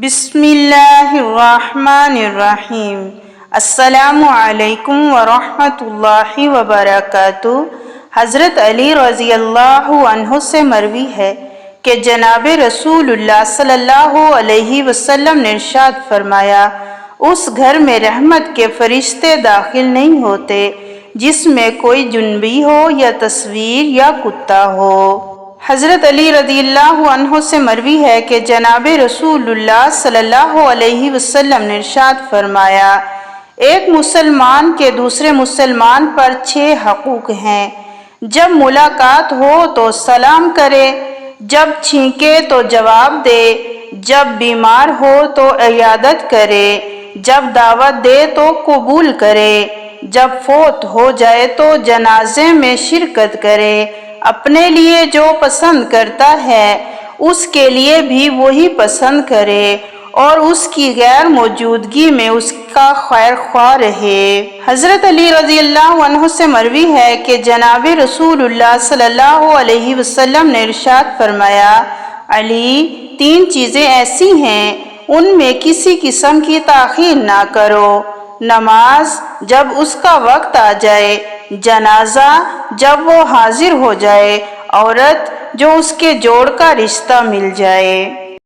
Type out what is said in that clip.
بسم اللہ الرحمن الرحیم۔ السلام علیکم ورحمۃ اللہ وبرکاتہ۔ حضرت علی رضی اللہ عنہ سے مروی ہے کہ جناب رسول اللہ صلی اللہ علیہ وسلم نے ارشاد فرمایا، اس گھر میں رحمت کے فرشتے داخل نہیں ہوتے جس میں کوئی جنبی ہو یا تصویر یا کتا ہو۔ حضرت علی رضی اللہ عنہ سے مروی ہے کہ جناب رسول اللہ صلی اللہ علیہ وسلم نے ارشاد فرمایا، ایک مسلمان کے دوسرے مسلمان پر 6 حقوق ہیں۔ جب ملاقات ہو تو سلام کرے، جب چھینکے تو جواب دے، جب بیمار ہو تو عیادت کرے، جب دعوت دے تو قبول کرے، جب فوت ہو جائے تو جنازے میں شرکت کرے، اپنے لیے جو پسند کرتا ہے اس کے لیے بھی وہی پسند کرے، اور اس کی غیر موجودگی میں اس کا خیر خواہ رہے۔ حضرت علی رضی اللہ عنہ سے مروی ہے کہ جناب رسول اللہ صلی اللہ علیہ وسلم نے ارشاد فرمایا، علی 3 چیزیں ایسی ہیں ان میں کسی قسم کی تاخیر نہ کرو، نماز جب اس کا وقت آ جائے، جنازہ جب وہ حاضر ہو جائے، عورت جو اس کے جوڑ کا رشتہ مل جائے۔